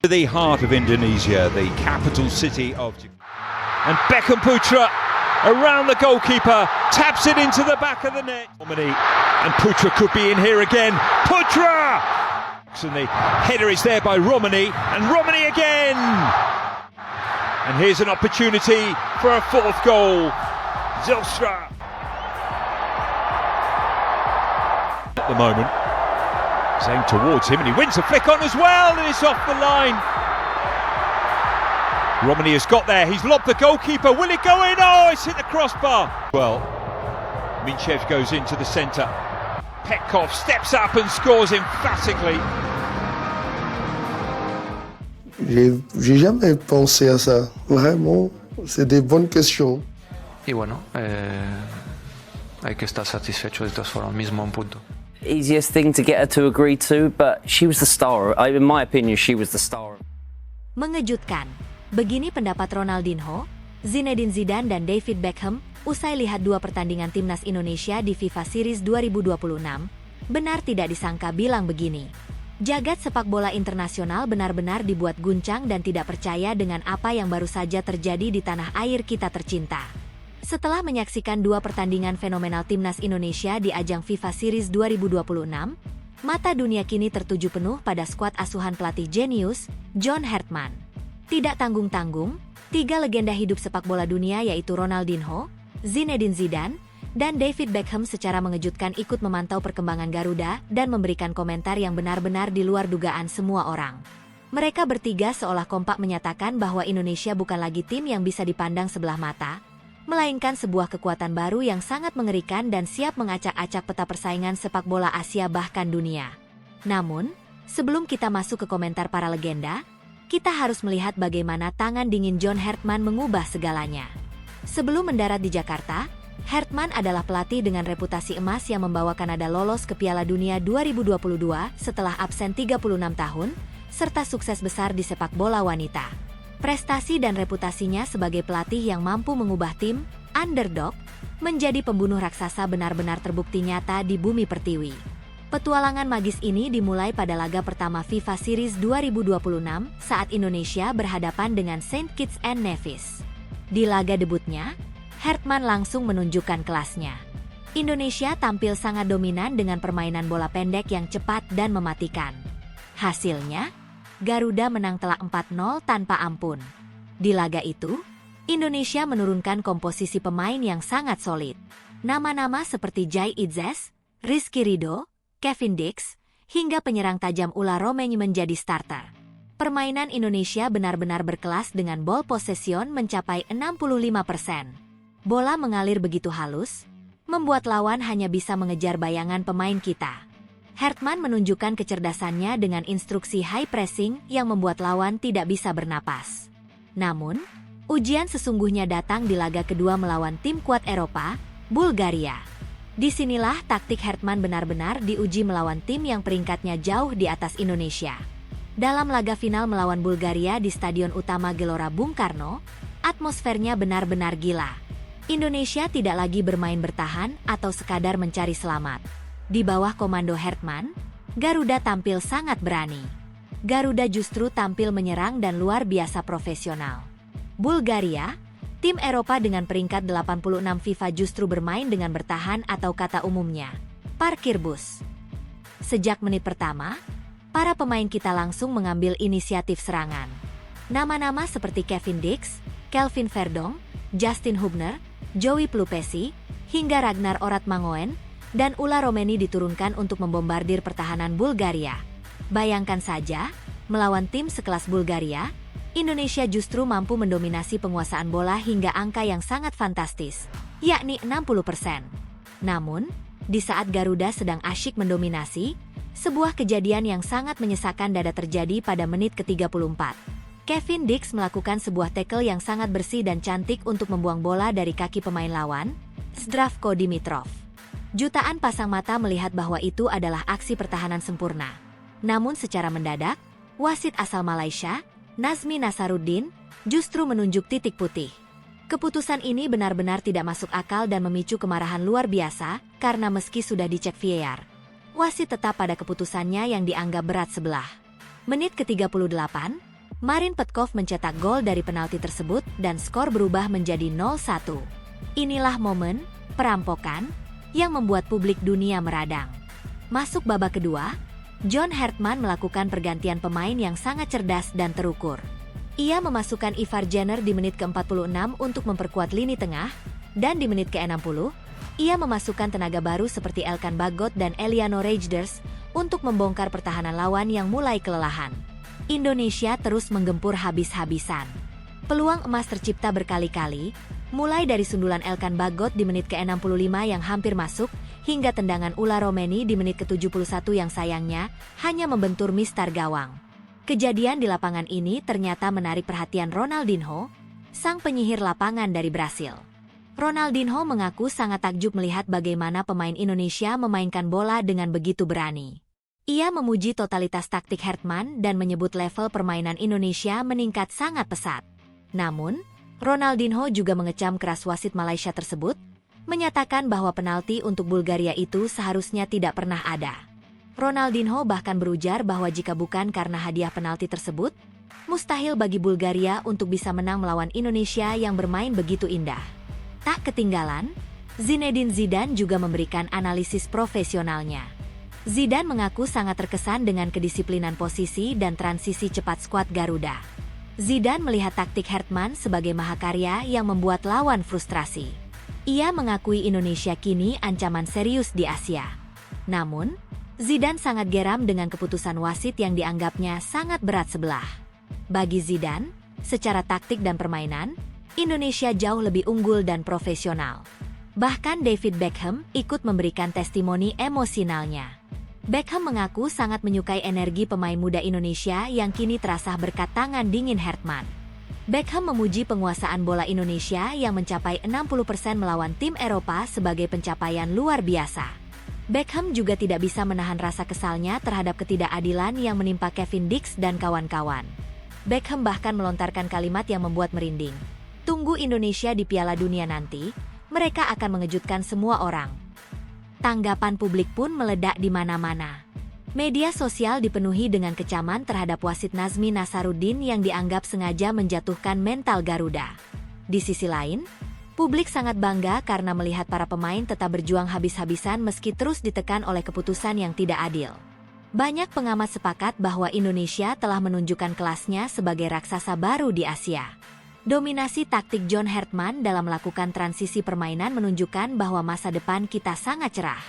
The heart of Indonesia, the capital city of and Beckham Putra around the goalkeeper, taps it into the back of the net. And Putra could be in here again. Putra! And the header is there by Romani, and Romani again! And here's an opportunity for a fourth goal. Zylstra at the moment. It's aimed towards him and he wins a flick on as well, and it's off the line. Romani has got there, he's lobbed the goalkeeper, will it go in? Oh, it's hit the crossbar. Well, Minchev goes into the centre. Petkov steps up and scores emphatically. J'ai jamais pensé à ça, vraiment, c'est des bonnes questions. Y bueno, hay que estar satisfecho de todas formas, mismo un punto. Easiest thing to get her to agree to, but she was the star. In my opinion, she was the star. Mengejutkan. Begini pendapat Ronaldinho, Zinedine Zidane dan David Beckham usai lihat dua pertandingan timnas Indonesia di FIFA Series 2026. Benar tidak disangka bilang begini. Jagat sepak bola internasional benar-benar dibuat guncang dan tidak percaya dengan apa yang baru saja terjadi di tanah air kita tercinta. Setelah menyaksikan dua pertandingan fenomenal timnas Indonesia di ajang FIFA Series 2026, mata dunia kini tertuju penuh pada skuad asuhan pelatih jenius, John Hartman. Tidak tanggung-tanggung, tiga legenda hidup sepak bola dunia yaitu Ronaldinho, Zinedine Zidane, dan David Beckham secara mengejutkan ikut memantau perkembangan Garuda dan memberikan komentar yang benar-benar di luar dugaan semua orang. Mereka bertiga seolah kompak menyatakan bahwa Indonesia bukan lagi tim yang bisa dipandang sebelah mata, melainkan sebuah kekuatan baru yang sangat mengerikan dan siap mengacak-acak peta persaingan sepak bola Asia bahkan dunia. Namun, sebelum kita masuk ke komentar para legenda, kita harus melihat bagaimana tangan dingin John Hartman mengubah segalanya. Sebelum mendarat di Jakarta, Hartman adalah pelatih dengan reputasi emas yang membawa Kanada lolos ke Piala Dunia 2022 setelah absen 36 tahun, serta sukses besar di sepak bola wanita. Prestasi dan reputasinya sebagai pelatih yang mampu mengubah tim, underdog, menjadi pembunuh raksasa benar-benar terbukti nyata di bumi pertiwi. Petualangan magis ini dimulai pada laga pertama FIFA Series 2026 saat Indonesia berhadapan dengan Saint Kitts and Nevis. Di laga debutnya, Hartman langsung menunjukkan kelasnya. Indonesia tampil sangat dominan dengan permainan bola pendek yang cepat dan mematikan. Hasilnya, Garuda menang telak 4-0 tanpa ampun. Di laga itu, Indonesia menurunkan komposisi pemain yang sangat solid. Nama-nama seperti Jai Idzes, Rizky Ridho, Kevin Dix, hingga penyerang tajam Ula Romani menjadi starter. Permainan Indonesia benar-benar berkelas dengan ball possession mencapai 65%. Bola mengalir begitu halus, membuat lawan hanya bisa mengejar bayangan pemain kita. Hartman menunjukkan kecerdasannya dengan instruksi high pressing yang membuat lawan tidak bisa bernapas. Namun, ujian sesungguhnya datang di laga kedua melawan tim kuat Eropa, Bulgaria. Disinilah taktik Hartman benar-benar diuji melawan tim yang peringkatnya jauh di atas Indonesia. Dalam laga final melawan Bulgaria di Stadion Utama Gelora Bung Karno, atmosfernya benar-benar gila. Indonesia tidak lagi bermain bertahan atau sekadar mencari selamat. Di bawah komando Hartman, Garuda tampil sangat berani. Garuda justru tampil menyerang dan luar biasa profesional. Bulgaria, tim Eropa dengan peringkat 86 FIFA justru bermain dengan bertahan atau kata umumnya, parkir bus. Sejak menit pertama, para pemain kita langsung mengambil inisiatif serangan. Nama-nama seperti Kevin Dix, Kelvin Verdong, Justin Hubner, Joey Plupesi, hingga Ragnar Oratmangoen, dan Ula Romani diturunkan untuk membombardir pertahanan Bulgaria. Bayangkan saja, melawan tim sekelas Bulgaria, Indonesia justru mampu mendominasi penguasaan bola hingga angka yang sangat fantastis, yakni 60%. Namun, di saat Garuda sedang asyik mendominasi, sebuah kejadian yang sangat menyesakkan dada terjadi pada menit ke-34. Kevin Dix melakukan sebuah tackle yang sangat bersih dan cantik untuk membuang bola dari kaki pemain lawan, Zdravko Dimitrov. Jutaan pasang mata melihat bahwa itu adalah aksi pertahanan sempurna. Namun secara mendadak, wasit asal Malaysia, Nazmi Nasaruddin, justru menunjuk titik putih. Keputusan ini benar-benar tidak masuk akal dan memicu kemarahan luar biasa, karena meski sudah dicek VAR, wasit tetap pada keputusannya yang dianggap berat sebelah. Menit ke-38, Marin Petkov mencetak gol dari penalti tersebut dan skor berubah menjadi 0-1. Inilah momen perampokan yang membuat publik dunia meradang. Masuk babak kedua, John Hartman melakukan pergantian pemain yang sangat cerdas dan terukur. Ia memasukkan Ivar Jenner di menit ke-46 untuk memperkuat lini tengah, dan di menit ke-60, ia memasukkan tenaga baru seperti Elkan Bagot dan Eliano Rejders untuk membongkar pertahanan lawan yang mulai kelelahan. Indonesia terus menggempur habis-habisan. Peluang emas tercipta berkali-kali, mulai dari sundulan Elkan Bagot di menit ke-65 yang hampir masuk, hingga tendangan Ula Romeni di menit ke-71 yang sayangnya hanya membentur mistar gawang. Kejadian di lapangan ini ternyata menarik perhatian Ronaldinho, sang penyihir lapangan dari Brasil. Ronaldinho mengaku sangat takjub melihat bagaimana pemain Indonesia memainkan bola dengan begitu berani. Ia memuji totalitas taktik Hartman dan menyebut level permainan Indonesia meningkat sangat pesat. Namun, Ronaldinho juga mengecam keras wasit Malaysia tersebut, menyatakan bahwa penalti untuk Bulgaria itu seharusnya tidak pernah ada. Ronaldinho bahkan berujar bahwa jika bukan karena hadiah penalti tersebut, mustahil bagi Bulgaria untuk bisa menang melawan Indonesia yang bermain begitu indah. Tak ketinggalan, Zinedine Zidane juga memberikan analisis profesionalnya. Zidane mengaku sangat terkesan dengan kedisiplinan posisi dan transisi cepat skuad Garuda. Zidane melihat taktik Hartman sebagai mahakarya yang membuat lawan frustrasi. Ia mengakui Indonesia kini ancaman serius di Asia. Namun, Zidane sangat geram dengan keputusan wasit yang dianggapnya sangat berat sebelah. Bagi Zidane, secara taktik dan permainan, Indonesia jauh lebih unggul dan profesional. Bahkan David Beckham ikut memberikan testimoni emosionalnya. Beckham mengaku sangat menyukai energi pemain muda Indonesia yang kini terasa berkat tangan dingin Hartman. Beckham memuji penguasaan bola Indonesia yang mencapai 60% melawan tim Eropa sebagai pencapaian luar biasa. Beckham juga tidak bisa menahan rasa kesalnya terhadap ketidakadilan yang menimpa Kevin Dix dan kawan-kawan. Beckham bahkan melontarkan kalimat yang membuat merinding. Tunggu Indonesia di Piala Dunia nanti, mereka akan mengejutkan semua orang. Tanggapan publik pun meledak di mana-mana. Media sosial dipenuhi dengan kecaman terhadap wasit Nazmi Nasaruddin yang dianggap sengaja menjatuhkan mental Garuda. Di sisi lain, publik sangat bangga karena melihat para pemain tetap berjuang habis-habisan meski terus ditekan oleh keputusan yang tidak adil. Banyak pengamat sepakat bahwa Indonesia telah menunjukkan kelasnya sebagai raksasa baru di Asia. Dominasi taktik John Hartman dalam melakukan transisi permainan menunjukkan bahwa masa depan kita sangat cerah.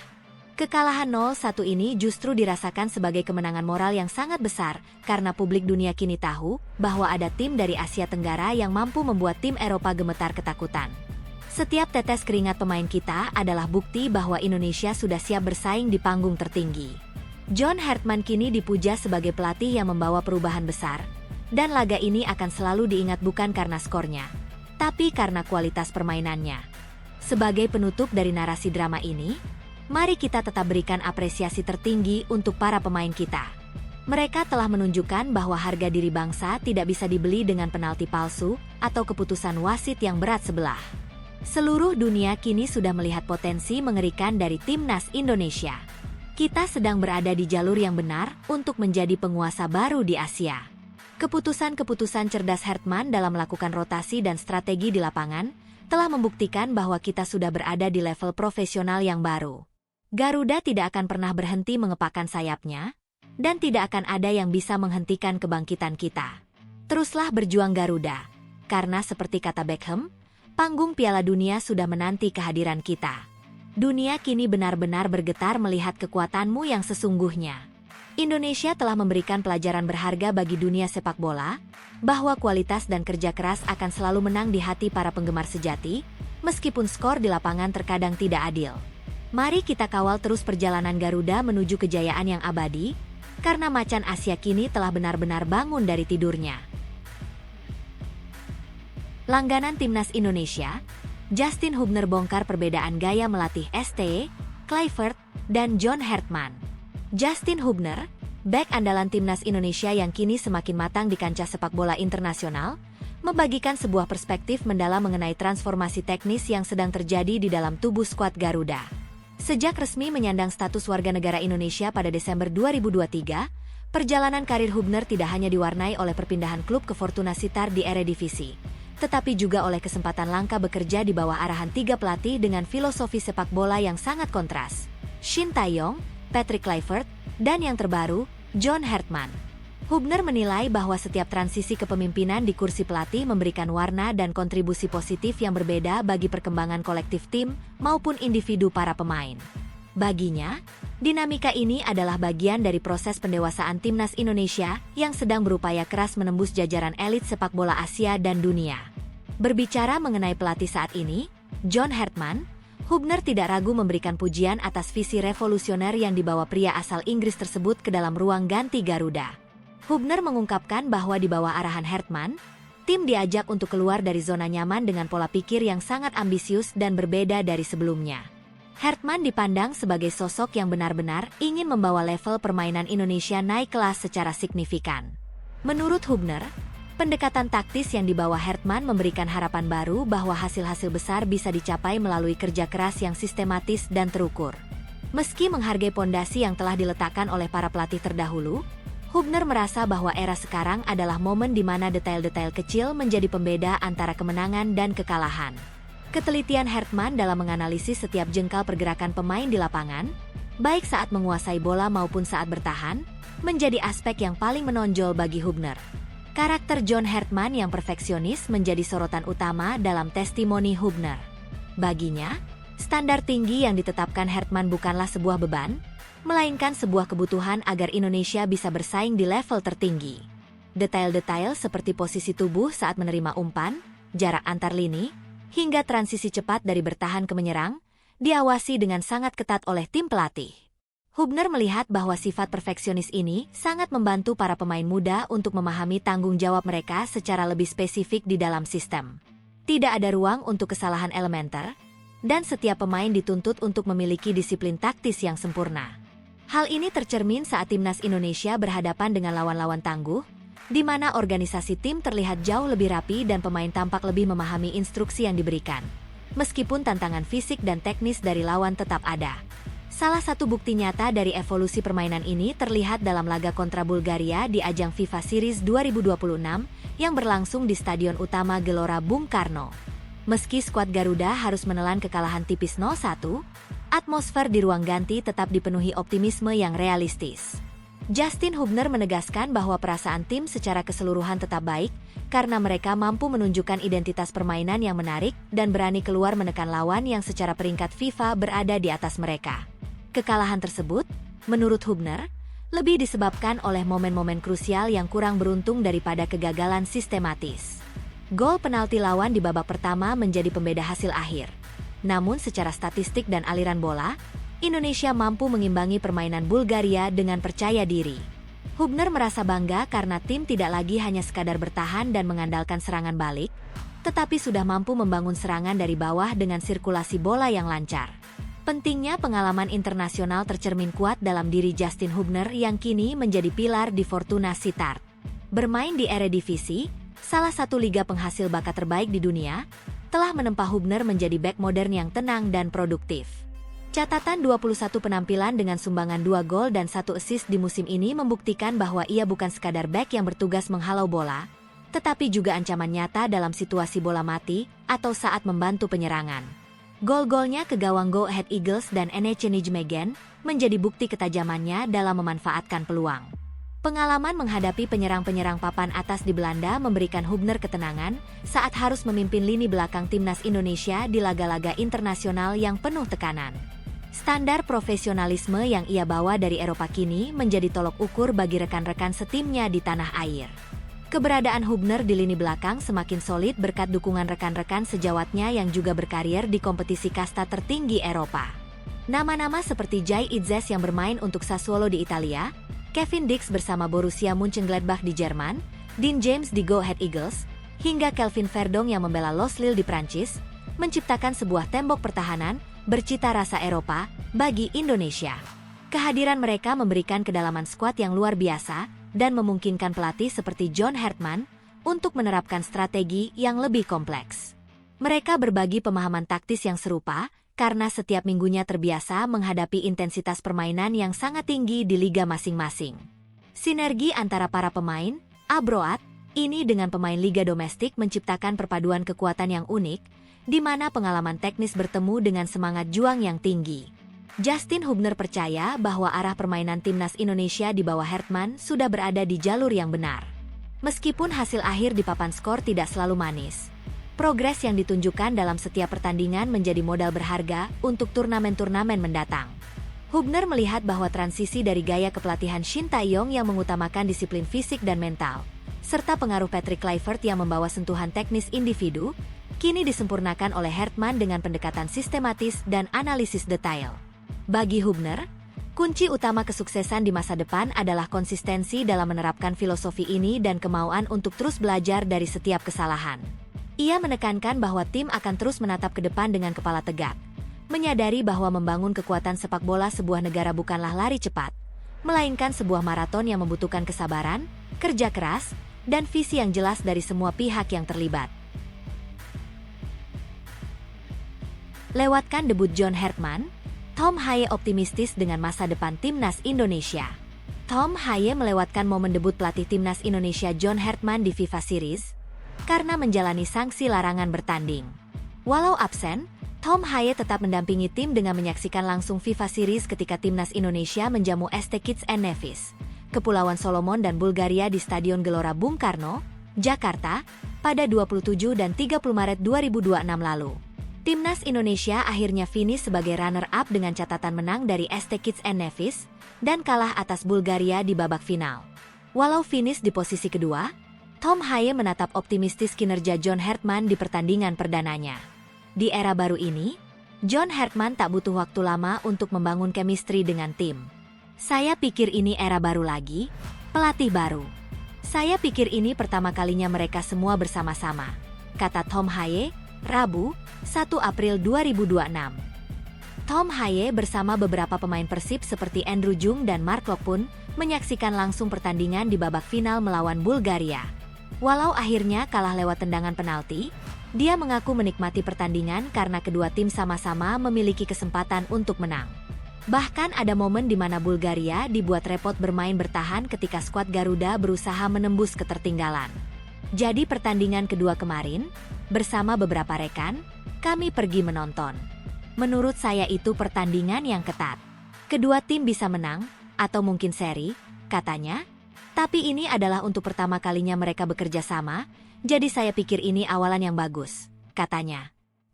Kekalahan 0-1 ini justru dirasakan sebagai kemenangan moral yang sangat besar karena publik dunia kini tahu bahwa ada tim dari Asia Tenggara yang mampu membuat tim Eropa gemetar ketakutan. Setiap tetes keringat pemain kita adalah bukti bahwa Indonesia sudah siap bersaing di panggung tertinggi. John Hartman kini dipuja sebagai pelatih yang membawa perubahan besar. Dan laga ini akan selalu diingat bukan karena skornya, tapi karena kualitas permainannya. Sebagai penutup dari narasi drama ini, mari kita tetap berikan apresiasi tertinggi untuk para pemain kita. Mereka telah menunjukkan bahwa harga diri bangsa tidak bisa dibeli dengan penalti palsu atau keputusan wasit yang berat sebelah. Seluruh dunia kini sudah melihat potensi mengerikan dari timnas Indonesia. Kita sedang berada di jalur yang benar untuk menjadi penguasa baru di Asia. Keputusan-keputusan cerdas Hartman dalam melakukan rotasi dan strategi di lapangan telah membuktikan bahwa kita sudah berada di level profesional yang baru. Garuda tidak akan pernah berhenti mengepakkan sayapnya, dan tidak akan ada yang bisa menghentikan kebangkitan kita. Teruslah berjuang Garuda, karena seperti kata Beckham, panggung Piala Dunia sudah menanti kehadiran kita. Dunia kini benar-benar bergetar melihat kekuatanmu yang sesungguhnya. Indonesia telah memberikan pelajaran berharga bagi dunia sepak bola, bahwa kualitas dan kerja keras akan selalu menang di hati para penggemar sejati, meskipun skor di lapangan terkadang tidak adil. Mari kita kawal terus perjalanan Garuda menuju kejayaan yang abadi, karena macan Asia kini telah benar-benar bangun dari tidurnya. Langganan Timnas Indonesia, Justin Hubner bongkar perbedaan gaya melatih ST, Kluivert, dan John Hartman. Justin Hubner, bek andalan Timnas Indonesia yang kini semakin matang di kancah sepak bola internasional, membagikan sebuah perspektif mendalam mengenai transformasi teknis yang sedang terjadi di dalam tubuh skuad Garuda. Sejak resmi menyandang status warga negara Indonesia pada Desember 2023, Perjalanan karir Hubner tidak hanya diwarnai oleh perpindahan klub ke Fortuna Sittard di Eredivisie, tetapi juga oleh kesempatan langka bekerja di bawah arahan 3 pelatih dengan filosofi sepak bola yang sangat kontras. Shin Tae-yong, Patrick Kluivert, dan yang terbaru, John Hartman. Hubner menilai bahwa setiap transisi kepemimpinan di kursi pelatih memberikan warna dan kontribusi positif yang berbeda bagi perkembangan kolektif tim maupun individu para pemain. Baginya, dinamika ini adalah bagian dari proses pendewasaan timnas Indonesia yang sedang berupaya keras menembus jajaran elit sepak bola Asia dan dunia. Berbicara mengenai pelatih saat ini, John Hartman, Hubner tidak ragu memberikan pujian atas visi revolusioner yang dibawa pria asal Inggris tersebut ke dalam ruang ganti Garuda. Hubner mengungkapkan bahwa di bawah arahan Hartman, tim diajak untuk keluar dari zona nyaman dengan pola pikir yang sangat ambisius dan berbeda dari sebelumnya. Hartman dipandang sebagai sosok yang benar-benar ingin membawa level permainan Indonesia naik kelas secara signifikan. Menurut Hubner, pendekatan taktis yang dibawa Hartman memberikan harapan baru bahwa hasil-hasil besar bisa dicapai melalui kerja keras yang sistematis dan terukur. Meski menghargai pondasi yang telah diletakkan oleh para pelatih terdahulu, Hubner merasa bahwa era sekarang adalah momen di mana detail-detail kecil menjadi pembeda antara kemenangan dan kekalahan. Ketelitian Hartman dalam menganalisis setiap jengkal pergerakan pemain di lapangan, baik saat menguasai bola maupun saat bertahan, menjadi aspek yang paling menonjol bagi Hubner. Karakter John Hartman yang perfeksionis menjadi sorotan utama dalam testimoni Hubner. Baginya, standar tinggi yang ditetapkan Hartman bukanlah sebuah beban, melainkan sebuah kebutuhan agar Indonesia bisa bersaing di level tertinggi. Detail-detail seperti posisi tubuh saat menerima umpan, jarak antar lini, hingga transisi cepat dari bertahan ke menyerang, diawasi dengan sangat ketat oleh tim pelatih. Hubner melihat bahwa sifat perfeksionis ini sangat membantu para pemain muda untuk memahami tanggung jawab mereka secara lebih spesifik di dalam sistem. Tidak ada ruang untuk kesalahan elementer, dan setiap pemain dituntut untuk memiliki disiplin taktis yang sempurna. Hal ini tercermin saat timnas Indonesia berhadapan dengan lawan-lawan tangguh, di mana organisasi tim terlihat jauh lebih rapi dan pemain tampak lebih memahami instruksi yang diberikan. Meskipun tantangan fisik dan teknis dari lawan tetap ada. Salah satu bukti nyata dari evolusi permainan ini terlihat dalam laga kontra Bulgaria di ajang FIFA Series 2026 yang berlangsung di Stadion Utama Gelora Bung Karno. Meski skuad Garuda harus menelan kekalahan tipis 0-1, atmosfer di ruang ganti tetap dipenuhi optimisme yang realistis. Justin Hubner menegaskan bahwa perasaan tim secara keseluruhan tetap baik, karena mereka mampu menunjukkan identitas permainan yang menarik dan berani keluar menekan lawan yang secara peringkat FIFA berada di atas mereka. Kekalahan tersebut, menurut Hubner, lebih disebabkan oleh momen-momen krusial yang kurang beruntung daripada kegagalan sistematis. Gol penalti lawan di babak pertama menjadi pembeda hasil akhir. Namun secara statistik dan aliran bola, Indonesia mampu mengimbangi permainan Bulgaria dengan percaya diri. Hubner merasa bangga karena tim tidak lagi hanya sekadar bertahan dan mengandalkan serangan balik, tetapi sudah mampu membangun serangan dari bawah dengan sirkulasi bola yang lancar. Pentingnya pengalaman internasional tercermin kuat dalam diri Justin Hubner yang kini menjadi pilar di Fortuna Sittard. Bermain di Eredivisie, salah satu liga penghasil bakat terbaik di dunia, telah menempa Hubner menjadi bek modern yang tenang dan produktif. Catatan 21 penampilan dengan sumbangan 2 gol dan 1 assist di musim ini membuktikan bahwa ia bukan sekadar bek yang bertugas menghalau bola, tetapi juga ancaman nyata dalam situasi bola mati atau saat membantu penyerangan. Gol-golnya ke gawang Go Ahead Eagles dan Ennece Nijmegen menjadi bukti ketajamannya dalam memanfaatkan peluang. Pengalaman menghadapi penyerang-penyerang papan atas di Belanda memberikan Hubner ketenangan saat harus memimpin lini belakang timnas Indonesia di laga-laga internasional yang penuh tekanan. Standar profesionalisme yang ia bawa dari Eropa kini menjadi tolok ukur bagi rekan-rekan setimnya di tanah air. Keberadaan Hubner di lini belakang semakin solid berkat dukungan rekan-rekan sejawatnya yang juga berkarir di kompetisi kasta tertinggi Eropa. Nama-nama seperti Jai Itzes yang bermain untuk Sassuolo di Italia, Kevin Dix bersama Borussia Mönchengladbach di Jerman, Dean James di Go Ahead Eagles, hingga Kelvin Verdong yang membela Los Lille di Prancis, menciptakan sebuah tembok pertahanan bercita rasa Eropa bagi Indonesia. Kehadiran mereka memberikan kedalaman skuad yang luar biasa dan memungkinkan pelatih seperti John Hartman untuk menerapkan strategi yang lebih kompleks. Mereka berbagi pemahaman taktis yang serupa karena setiap minggunya terbiasa menghadapi intensitas permainan yang sangat tinggi di liga masing-masing. Sinergi antara para pemain, Abroad, ini dengan pemain liga domestik menciptakan perpaduan kekuatan yang unik, di mana pengalaman teknis bertemu dengan semangat juang yang tinggi. Justin Hubner percaya bahwa arah permainan timnas Indonesia di bawah Hertman sudah berada di jalur yang benar. Meskipun hasil akhir di papan skor tidak selalu manis, progres yang ditunjukkan dalam setiap pertandingan menjadi modal berharga untuk turnamen-turnamen mendatang. Hubner melihat bahwa transisi dari gaya kepelatihan Shin Tae-yong yang mengutamakan disiplin fisik dan mental, serta pengaruh Patrick Kluivert yang membawa sentuhan teknis individu, kini disempurnakan oleh Hertman dengan pendekatan sistematis dan analisis detail. Bagi Hubner, kunci utama kesuksesan di masa depan adalah konsistensi dalam menerapkan filosofi ini dan kemauan untuk terus belajar dari setiap kesalahan. Ia menekankan bahwa tim akan terus menatap ke depan dengan kepala tegak, menyadari bahwa membangun kekuatan sepak bola sebuah negara bukanlah lari cepat, melainkan sebuah maraton yang membutuhkan kesabaran, kerja keras, dan visi yang jelas dari semua pihak yang terlibat. Lewatkan debut John Hertman, Tom Haye optimistis dengan masa depan timnas Indonesia. Tom Haye melewatkan momen debut pelatih timnas Indonesia John Hertman di FIFA Series karena menjalani sanksi larangan bertanding. Walau absen, Tom Haye tetap mendampingi tim dengan menyaksikan langsung FIFA Series ketika timnas Indonesia menjamu ST Kitts and Nevis, Kepulauan Solomon dan Bulgaria di Stadion Gelora Bung Karno, Jakarta, pada 27 dan 30 Maret 2026 lalu. Timnas Indonesia akhirnya finish sebagai runner-up dengan catatan menang dari ST Kitts and Nevis dan kalah atas Bulgaria di babak final. Walau finish di posisi kedua, Tom Haye menatap optimistis kinerja John Hertman di pertandingan perdananya. Di era baru ini, John Hertman tak butuh waktu lama untuk membangun chemistry dengan tim. Saya pikir ini era baru lagi, pelatih baru. Saya pikir ini pertama kalinya mereka semua bersama-sama, kata Tom Haye, Rabu, 1 April 2026. Tom Haye bersama beberapa pemain Persib seperti Andrew Jung dan Mark Lok pun menyaksikan langsung pertandingan di babak final melawan Bulgaria. Walau akhirnya kalah lewat tendangan penalti, dia mengaku menikmati pertandingan karena kedua tim sama-sama memiliki kesempatan untuk menang. Bahkan ada momen di mana Bulgaria dibuat repot bermain bertahan ketika skuad Garuda berusaha menembus ketertinggalan. Jadi pertandingan kedua kemarin, bersama beberapa rekan, kami pergi menonton. Menurut saya itu pertandingan yang ketat. Kedua tim bisa menang, atau mungkin seri, katanya. Tapi ini adalah untuk pertama kalinya mereka bekerja sama, jadi saya pikir ini awalan yang bagus, katanya.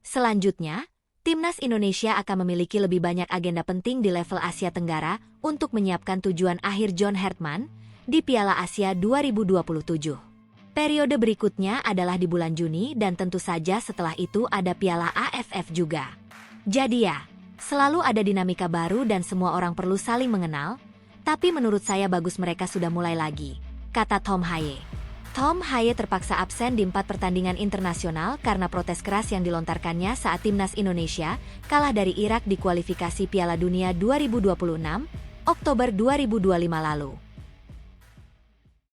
Selanjutnya, timnas Indonesia akan memiliki lebih banyak agenda penting di level Asia Tenggara untuk menyiapkan tujuan akhir John Hertman di Piala Asia 2027. Periode berikutnya adalah di bulan Juni dan tentu saja setelah itu ada Piala AFF juga. Jadi ya, selalu ada dinamika baru dan semua orang perlu saling mengenal, tapi menurut saya bagus mereka sudah mulai lagi, kata Tom Haye. Tom Haye terpaksa absen di 4 pertandingan internasional karena protes keras yang dilontarkannya saat timnas Indonesia kalah dari Irak di kualifikasi Piala Dunia 2026, Oktober 2025 lalu.